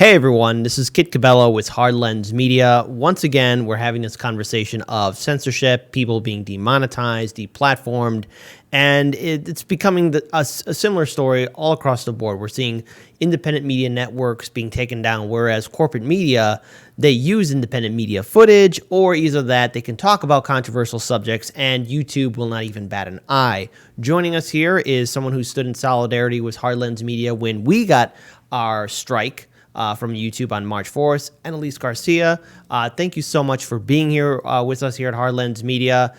Hey everyone, this is Kit Cabello with Hard Lens Media. Once again, we're having this conversation of censorship, people being demonetized, deplatformed, and it's becoming a similar story all across the board. We're seeing independent media networks being taken down, whereas corporate media, they use independent media footage, or either that they can talk about controversial subjects, and YouTube will not even bat an eye. Joining us here is someone who stood in solidarity with Hard Lens Media when we got our strike from YouTube on March 4th, Eynelys Garcia. Thank you so much for being here with us here at Hard Lens Media.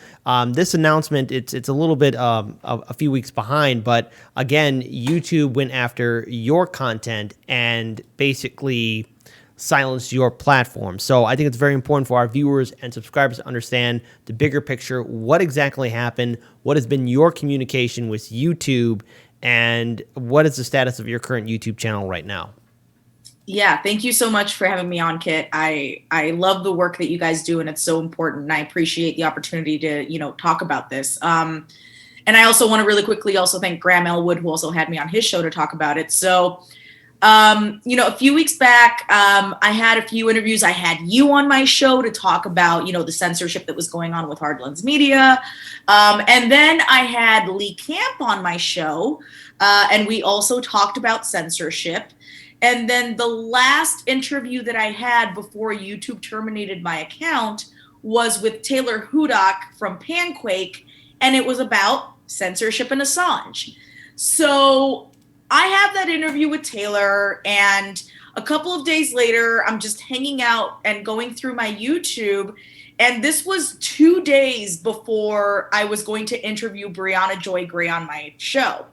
This announcement, it's a little bit a few weeks behind, but again, YouTube went after your content and basically silenced your platform. So I think it's very important for our viewers and subscribers to understand the bigger picture, what exactly happened, what has been your communication with YouTube, and what is the status of your current YouTube channel right now? Yeah, thank you so much for having me on, Kit. I love the work that you guys do, and it's so important. And I appreciate the opportunity to, talk about this. And I also want to really quickly also thank Graham Elwood, who also had me on his show to talk about it. So, a few weeks back, I had a few interviews. I had you on my show to talk about, the censorship that was going on with Hard Lens Media. And then I had Lee Camp on my show, and we also talked about censorship. And then the last interview that I had before YouTube terminated my account was with Taylor Hudak from Panquake, and it was about censorship and Assange. So I have that interview with Taylor, and a couple of days later, I'm just hanging out and going through my YouTube, and this was 2 days before I was going to interview Brianna Joy Gray on my show.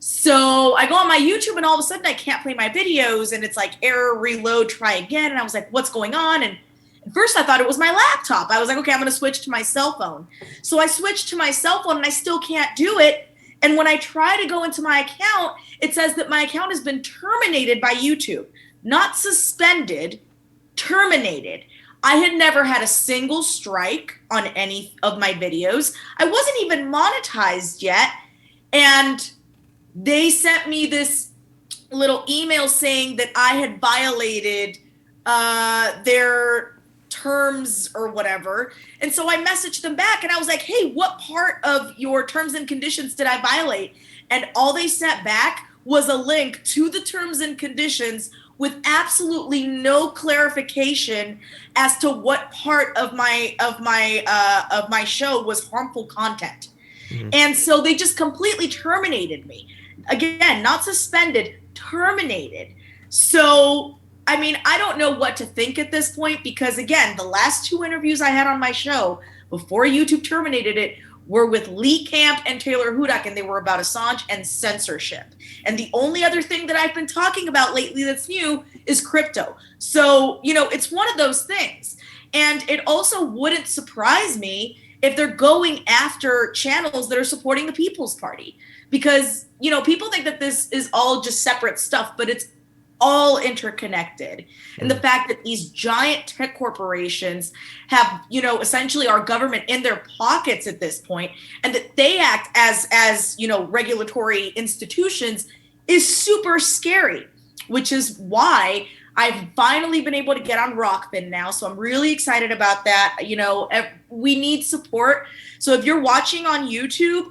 So I go on my YouTube and all of a sudden I can't play my videos and it's like error, reload, try again. And I was like, what's going on? And at first I thought it was my laptop. I was like, okay, I'm going to switch to my cell phone. So I switched to my cell phone and I still can't do it. And when I try to go into my account, it says that my account has been terminated by YouTube, not suspended, terminated. I had never had a single strike on any of my videos. I wasn't even monetized yet. And they sent me this little email saying that I had violated their terms or whatever. And so I messaged them back and I was like, hey, what part of your terms and conditions did I violate? And all they sent back was a link to the terms and conditions with absolutely no clarification as to what part of my show was harmful content. Mm-hmm. And so they just completely terminated me. Again, not suspended, terminated. So, I mean, I don't know what to think at this point because, again, the last 2 interviews I had on my show before YouTube terminated it were with Lee Camp and Taylor Hudak, and they were about Assange and censorship. And the only other thing that I've been talking about lately that's new is crypto. So, it's one of those things. And it also wouldn't surprise me if they're going after channels that are supporting the People's Party. Because, people think that this is all just separate stuff, but it's all interconnected. And the fact that these giant tech corporations have, essentially our government in their pockets at this point, and that they act as regulatory institutions is super scary, which is why I've finally been able to get on Rockfin now. So I'm really excited about that. We need support. So if you're watching on YouTube,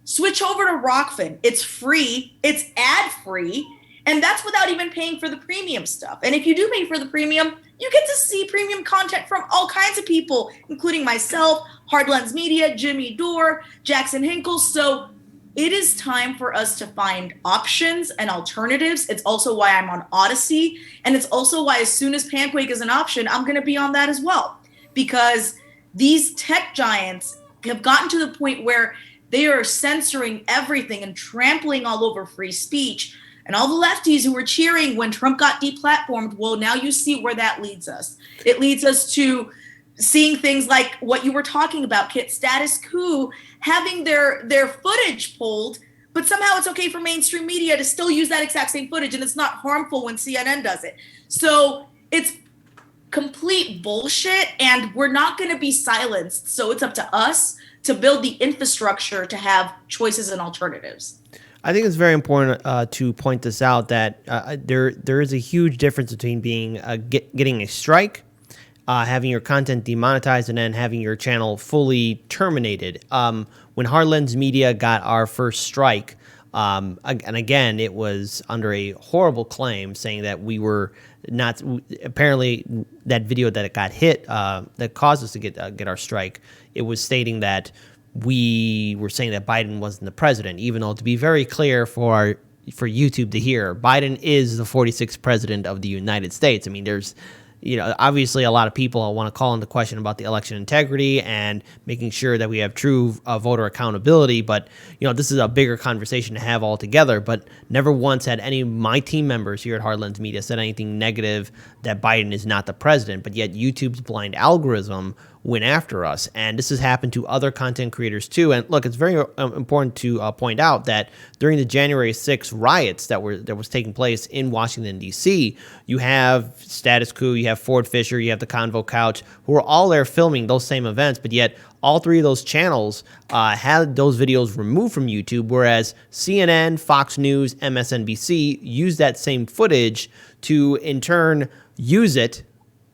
switch over to Rockfin. It's free. It's ad-free. And that's without even paying for the premium stuff. And if you do pay for the premium, you get to see premium content from all kinds of people, including myself, Hard Lens Media, Jimmy Dore, Jackson Hinkle. So it is time for us to find options and alternatives. It's also why I'm on Odyssey. And it's also why as soon as Panquake is an option, I'm going to be on that as well. Because these tech giants have gotten to the point where they are censoring everything and trampling all over free speech. And all the lefties who were cheering when Trump got deplatformed, well, now you see where that leads us. It leads us to seeing things like what you were talking about, Kit, status quo, having their footage pulled, but somehow it's okay for mainstream media to still use that exact same footage, and it's not harmful when CNN does it. So it's complete bullshit, and we're not going to be silenced. So it's up to us to build the infrastructure to have choices and alternatives. I think it's very important to point this out that there is a huge difference between being getting a strike, having your content demonetized, and then having your channel fully terminated. When Hardlens Media got our first strike, and again, it was under a horrible claim saying that we were not. Apparently, that video that it got hit that caused us to get our strike. It was stating that we were saying that Biden wasn't the president, even though, to be very clear for YouTube to hear, Biden is the 46th president of the United States. I mean, there's, obviously a lot of people want to call into question about the election integrity and making sure that we have true voter accountability. But, this is a bigger conversation to have altogether. But never once had any of my team members here at Hardlens Media said anything negative that Biden is not the president. But yet YouTube's blind algorithm went after us. And this has happened to other content creators too. And look, it's very important to point out that during the January 6th riots that was taking place in Washington, D.C., you have Status Quo, you have Ford Fisher, you have the Convo Couch, who are all there filming those same events, but yet all three of those channels had those videos removed from YouTube, whereas CNN, Fox News, MSNBC used that same footage to, in turn, use it,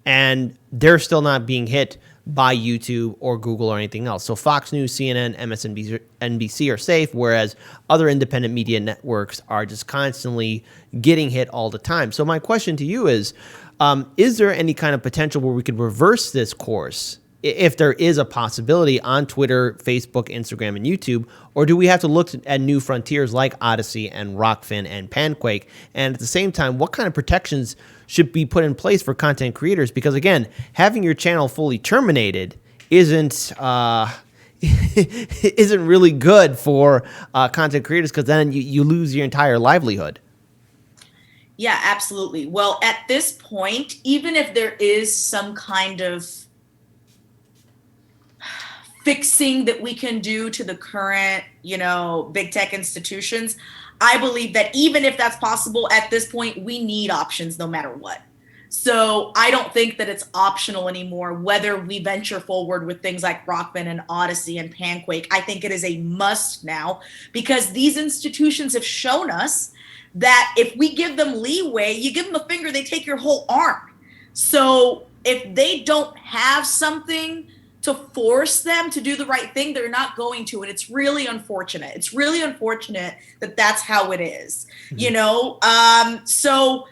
and they're still not being hit by YouTube or Google or anything else. So Fox News, CNN, MSNBC, NBC are safe, whereas other independent media networks are just constantly getting hit all the time. So my question to you is there any kind of potential where we could reverse this course, if there is a possibility, on Twitter, Facebook, Instagram, and YouTube? Or do we have to look at new frontiers like Odyssey and Rockfin and Panquake? And at the same time, what kind of protections should be put in place for content creators? Because again, having your channel fully terminated isn't really good for content creators, because then you lose your entire livelihood. Yeah, absolutely. Well, at this point, even if there is some kind of fixing that we can do to the current, big tech institutions, I believe that even if that's possible, at this point, we need options no matter what. So I don't think that it's optional anymore whether we venture forward with things like Rockman and Odyssey and Panquake. I think it is a must now, because these institutions have shown us that if we give them leeway, you give them a finger, they take your whole arm. So if they don't have something to force them to do the right thing, they're not going to. And it's really unfortunate. It's really unfortunate that that's how it is, So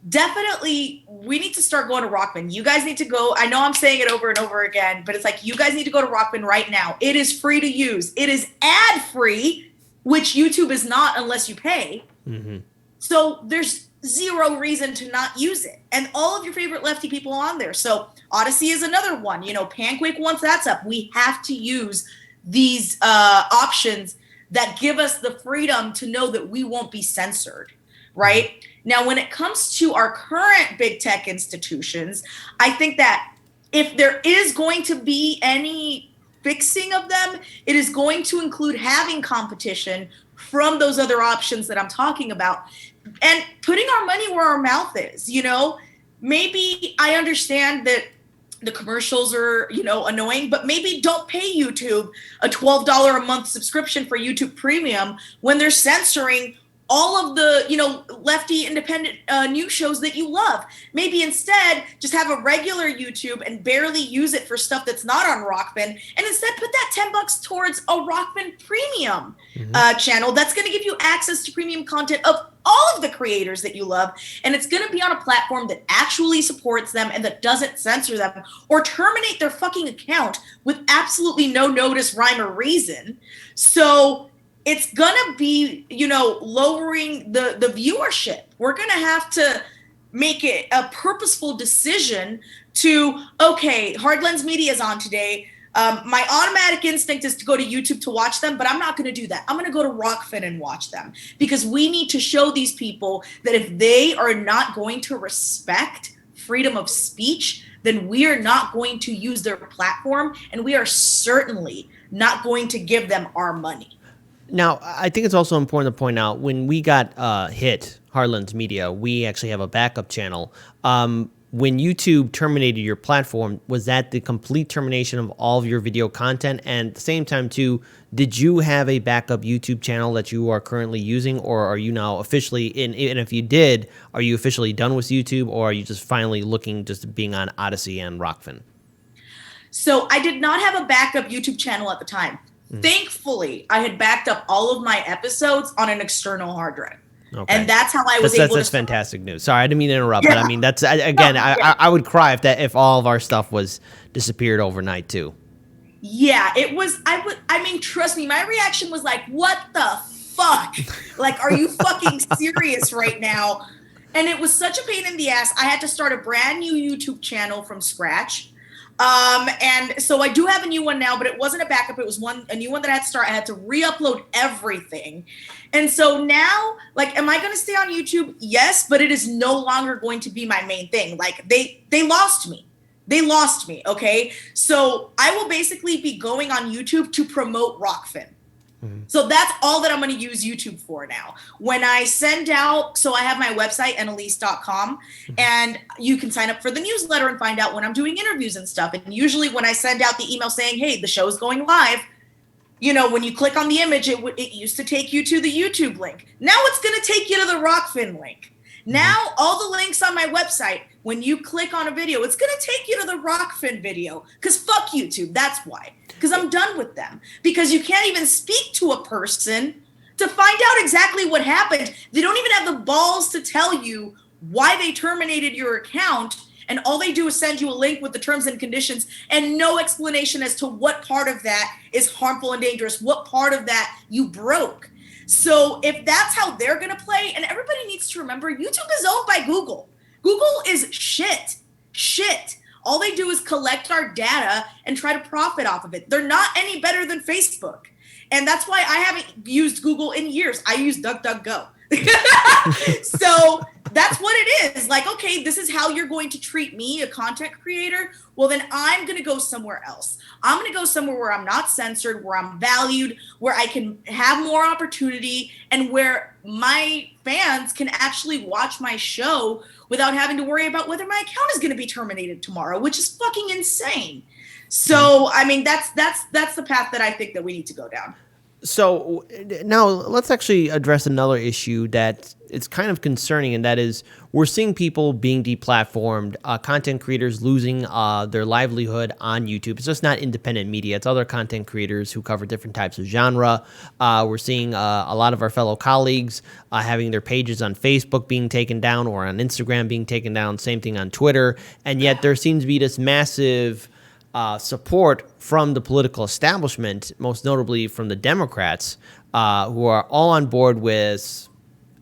definitely we need to start going to Rockman. You guys need to go. I know I'm saying it over and over again, but it's like, you guys need to go to Rockman right now. It is free to use. It is ad free, which YouTube is not unless you pay. Mm-hmm. So there's zero reason to not use it. And all of your favorite lefty people on there. So Odyssey is another one. Panquake, once that's up, we have to use these options that give us the freedom to know that we won't be censored, right? Now, when it comes to our current big tech institutions, I think that if there is going to be any fixing of them, it is going to include having competition from those other options that I'm talking about, and putting our money where our mouth is. Maybe I understand that the commercials are, annoying, but maybe don't pay YouTube a $12 a month subscription for YouTube Premium when they're censoring all of the, lefty independent news shows that you love. Maybe instead just have a regular YouTube and barely use it for stuff that's not on Rockfin, and instead put that $10 towards a Rockfin Premium channel that's going to give you access to premium content of all of the creators that you love, and it's going to be on a platform that actually supports them and that doesn't censor them or terminate their fucking account with absolutely no notice, rhyme, or reason. So it's gonna be, lowering the viewership. We're gonna have to make it a purposeful decision to, okay, Hardlens Media is on today. My automatic instinct is to go to YouTube to watch them, but I'm not gonna do that. I'm gonna go to Rockfin and watch them, because we need to show these people that if they are not going to respect freedom of speech, then we are not going to use their platform, and we are certainly not going to give them our money. Now, I think it's also important to point out, when we got hit, Hardlens Media, we actually have a backup channel. when YouTube terminated your platform, was that the complete termination of all of your video content? And at the same time, too, did you have a backup YouTube channel that you are currently using, or are you now officially in? And if you did, are you officially done with YouTube, or are you just finally looking just being on Odyssey and Rockfin? So I did not have a backup YouTube channel at the time. Thankfully, I had backed up all of my episodes on an external hard drive. Okay. And that's how I was able to. That's fantastic news. Sorry, I didn't mean to interrupt, but I mean, that's, again, I would cry if all of our stuff was disappeared overnight too. Yeah, it was, I mean, trust me, my reaction was like, what the fuck? Like, are you fucking serious right now? And it was such a pain in the ass. I had to start a brand new YouTube channel from scratch. And so I do have a new one now, but it wasn't a backup. It was a new one that I had to start. I had to re-upload everything. And so now, like, am I going to stay on YouTube? Yes, but it is no longer going to be my main thing. Like, they lost me. They lost me. Okay. So I will basically be going on YouTube to promote Rockfin. So that's all that I'm going to use YouTube for now. When I send out, so I have my website, Eynelys.com, and you can sign up for the newsletter and find out when I'm doing interviews and stuff. And usually when I send out the email saying, hey, the show's going live, you know, when you click on the image, it used to take you to the YouTube link. Now it's going to take you to the Rockfin link. Now all the links on my website, when you click on a video, it's going to take you to the Rockfin video, because fuck YouTube. That's why. Because I'm done with them. Because you can't even speak to a person to find out exactly what happened. They don't even have the balls to tell you why they terminated your account. And all they do is send you a link with the terms and conditions and no explanation as to what part of that is harmful and dangerous, what part of that you broke. So if that's how they're going to play, and everybody needs to remember, YouTube is owned by Google. Google is shit. All they do is collect our data and try to profit off of it. They're not any better than Facebook. And that's why I haven't used Google in years. I use DuckDuckGo. So that's what it is. Like, okay, this is how you're going to treat me, a content creator. Well, then I'm going to go somewhere else. I'm going to go somewhere where I'm not censored, where I'm valued, where I can have more opportunity, and where my fans can actually watch my show without having to worry about whether my account is going to be terminated tomorrow, which is fucking insane. So, I mean, that's the path that I think that we need to go down. So now let's actually address another issue that it's kind of concerning, and that is we're seeing people being deplatformed, content creators losing their livelihood on YouTube. It's just not independent media. It's other content creators who cover different types of genre. We're seeing a lot of our fellow colleagues having their pages on Facebook being taken down or on Instagram being taken down, same thing on Twitter. And yet there seems to be this massive support from the political establishment, most notably from the Democrats, who are all on board with,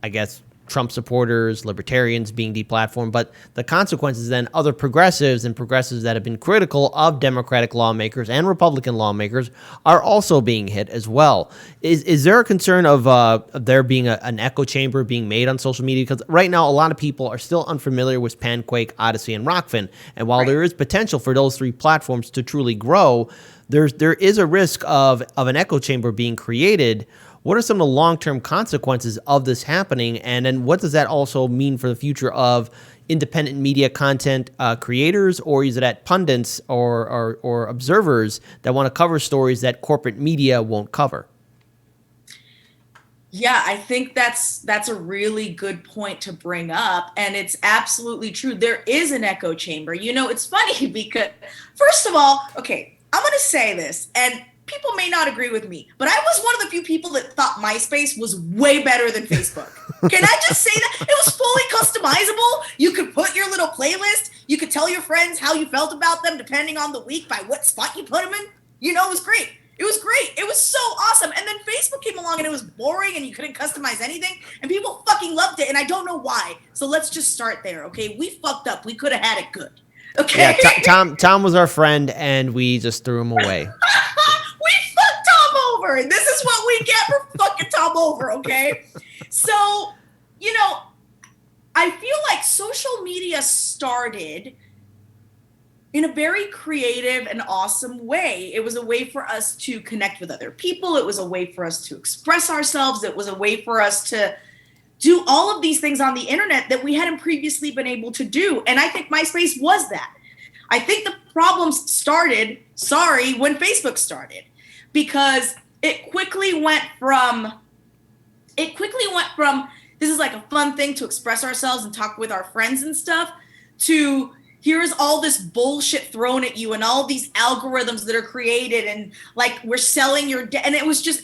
I guess, Trump supporters, libertarians being deplatformed. But the consequences then, other progressives that have been critical of Democratic lawmakers and Republican lawmakers are also being hit as well. Is there a concern of there being an echo chamber being made on social media? Because right now, a lot of people are still unfamiliar with Panquake, Odyssey, and Rockfin. And while there is potential for those three platforms to truly grow, there is a risk of an echo chamber being created. What are some of the long-term consequences of this happening? And then what does that also mean for the future of independent media content creators, or is it at pundits or observers that want to cover stories that corporate media won't cover? Yeah, I think that's a really good point to bring up. And it's absolutely true. There is an echo chamber. You know, it's funny because, first of all, okay, I'm going to say this, and people may not agree with me, but I was one of the few people that thought MySpace was way better than Facebook. Can I just say that? It was fully customizable. You could put your little playlist. You could tell your friends how you felt about them depending on the week by what spot you put them in. You know, it was great. It was great. It was so awesome. And then Facebook came along and it was boring and you couldn't customize anything. And people fucking loved it. And I don't know why. So let's just start there, okay? We fucked up. We could have had it good. Okay? Yeah, Tom was our friend and we just threw him away. And this is what we get for fucking Tom over, okay? So, you know, I feel like social media started in a very creative and awesome way. It was a way for us to connect with other people. It was a way for us to express ourselves. It was a way for us to do all of these things on the internet that we hadn't previously been able to do. And I think MySpace was that. I think the problems started, when Facebook started, because it quickly went from this is like a fun thing to express ourselves and talk with our friends and stuff, to here's all this bullshit thrown at you and all these algorithms that are created and like we're selling your and it was just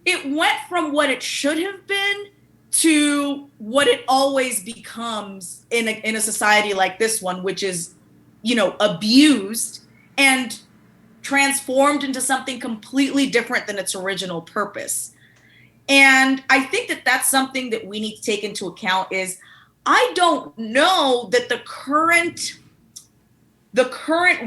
it went from what it should have been to what it always becomes in a society like this one, which is, you know, abused and transformed into something completely different than its original purpose. And I think that that's something that we need to take into account. Is I don't know that the current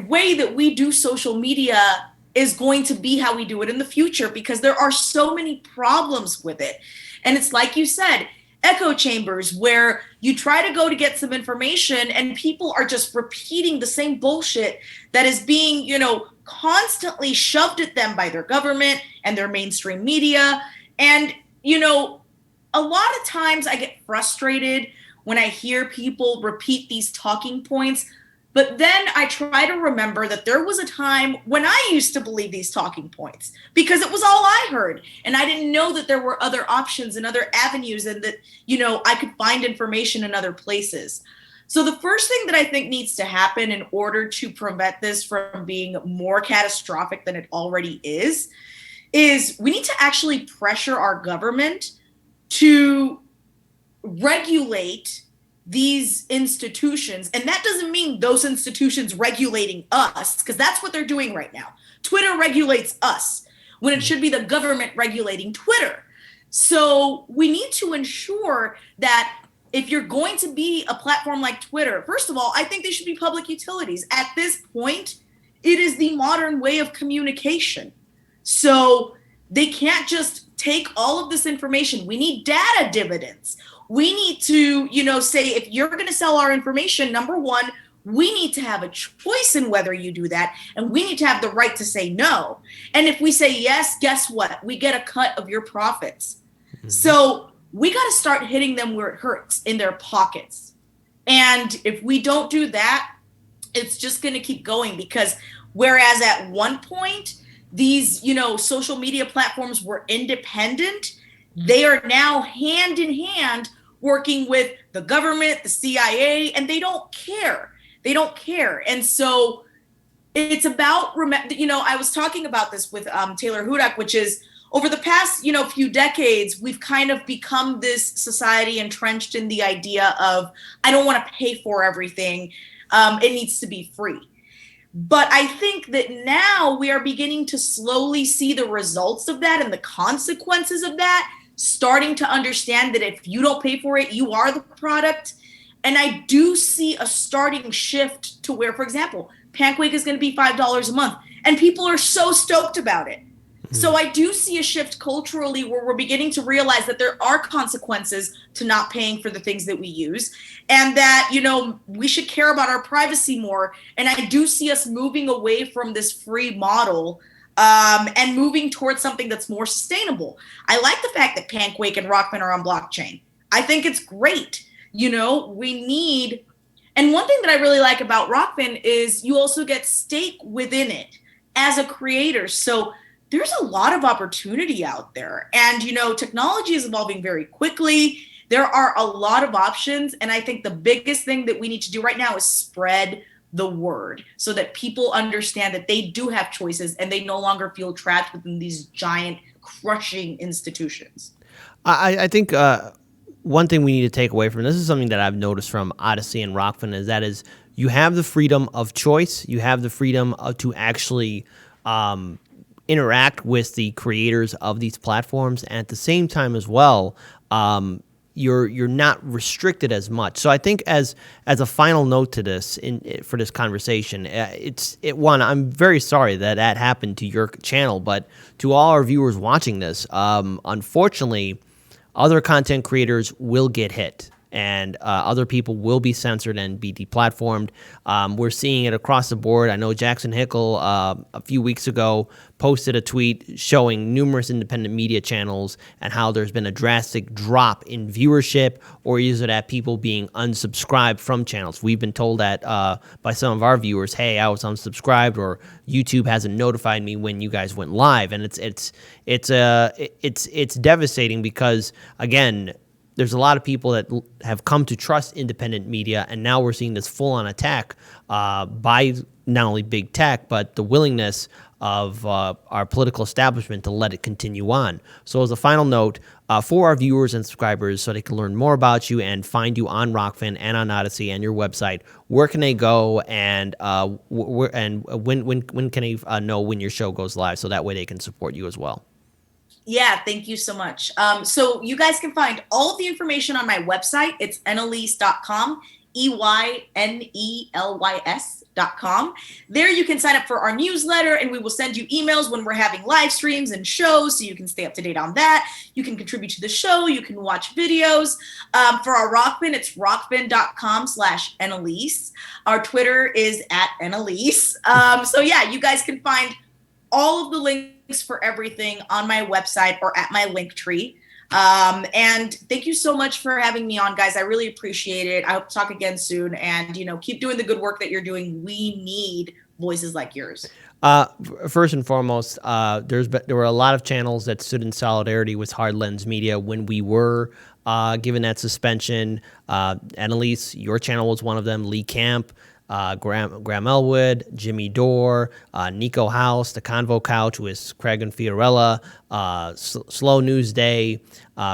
way that we do social media is going to be how we do it in the future, because there are so many problems with it. And it's like you said, echo chambers where you try to go to get some information and people are just repeating the same bullshit that is being, you know, constantly shoved at them by their government and their mainstream media. And, you know, a lot of times I get frustrated when I hear people repeat these talking points. But then I try to remember that there was a time when I used to believe these talking points because it was all I heard. And I didn't know that there were other options and other avenues and that, you know, I could find information in other places. So the first thing that I think needs to happen in order to prevent this from being more catastrophic than it already is we need to actually pressure our government to regulate these institutions. And that doesn't mean those institutions regulating us, because that's what they're doing right now. Twitter regulates us when it should be the government regulating Twitter. So we need to ensure that if you're going to be a platform like Twitter, first of all, I think they should be public utilities. At this point, it is the modern way of communication. So they can't just take all of this information. We need data dividends. We need to, you know, say, if you're going to sell our information, number one, we need to have a choice in whether you do that. And we need to have the right to say no. And if we say yes, guess what? We get a cut of your profits. Mm-hmm. So we got to start hitting them where it hurts, in their pockets. And if we don't do that, it's just going to keep going, because whereas at one point, these, you know, social media platforms were independent, they are now hand in hand working with the government, the CIA, and they don't care. They don't care. And so it's about, you know, I was talking about this with Taylor Hudak, which is over the past, you know, few decades, we've kind of become this society entrenched in the idea of, I don't want to pay for everything. It needs to be free. But I think that now we are beginning to slowly see the results of that and the consequences of that, starting to understand that if you don't pay for it, you are the product. And I do see a starting shift to where, for example, Panquake is going to be $5 a month, and people are so stoked about it. Mm-hmm. So I do see a shift culturally where we're beginning to realize that there are consequences to not paying for the things that we use, and that, you know, we should care about our privacy more. And I do see us moving away from this free model and moving towards something that's more sustainable. I like the fact that Panquake and Rockfin are on blockchain. I think it's great. You know, we need, and one thing that I really like about Rockfin is you also get stake within it as a creator. So there's a lot of opportunity out there. And, you know, technology is evolving very quickly. There are a lot of options. And I think the biggest thing that we need to do right now is spread the word so that people understand that they do have choices and they no longer feel trapped within these giant crushing institutions. I think one thing we need to take away from this is something that I've noticed from Odyssey and Rockfin is you have the freedom of choice. You have the freedom to actually interact with the creators of these platforms. And at the same time as well, you're not restricted as much. So I think as a final note to this for this conversation, I'm very sorry that happened to your channel, but to all our viewers watching this, unfortunately, other content creators will get hit. and other people will be censored and be deplatformed. We're seeing it across the board. I know Jackson Hinkle a few weeks ago posted a tweet showing numerous independent media channels and how there's been a drastic drop in viewership, or is it at people being unsubscribed from channels. We've been told that by some of our viewers, hey, I was unsubscribed, or YouTube hasn't notified me when you guys went live, and it's devastating because, again, there's a lot of people that have come to trust independent media, and now we're seeing this full-on attack by not only big tech, but the willingness of our political establishment to let it continue on. So as a final note, for our viewers and subscribers, so they can learn more about you and find you on Rockfin and on Odyssey and your website, where can they go, and when can they know when your show goes live, so that way they can support you as well? Yeah, thank you so much. So you guys can find all of the information on my website. It's eynelys.com, EYNELYS.com. There you can sign up for our newsletter, and we will send you emails when we're having live streams and shows, so you can stay up to date on that. You can contribute to the show. You can watch videos. For our Rockfin, it's rockfin.com/Eynelys. Our Twitter is @Eynelys. So yeah, you guys can find all of the links for everything on my website or at my link tree. And thank you so much for having me on, guys. I really appreciate it. I hope to talk again soon, and keep doing the good work that you're doing. We need voices like yours. First and foremost, there were a lot of channels that stood in solidarity with Hard Lens Media when we were given that suspension. Eynelys, your channel was one of them. Lee Camp, Graham Elwood, Jimmy Dore, Nico House, The Convo Couch with Craig and Fiorella, Slow News Day,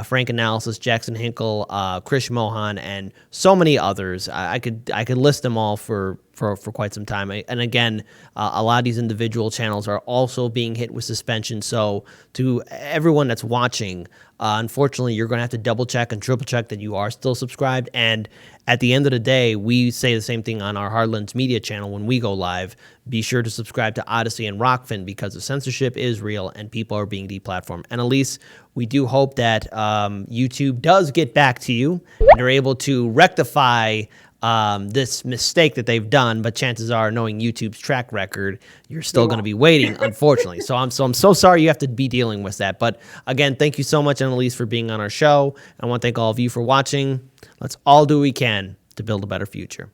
Frank Analysis, Jackson Hinkle, Krish Mohan, and so many others. I could list them all for quite some time. And again, a lot of these individual channels are also being hit with suspension. So to everyone that's watching, unfortunately, you're going to have to double check and triple check that you are still subscribed. And at the end of the day, we say the same thing on our Hard Lens Media channel when we go live. Be sure to subscribe to Odyssey and Rockfin, because the censorship is real and people are being deplatformed. And Eynelys, we do hope that YouTube does get back to you and they're able to rectify this mistake that they've done, but chances are, knowing YouTube's track record, you're still going to be waiting, unfortunately. So I'm so sorry you have to be dealing with that. But again, thank you so much, Eynelys, for being on our show. I want to thank all of you for watching. Let's all do what we can to build a better future.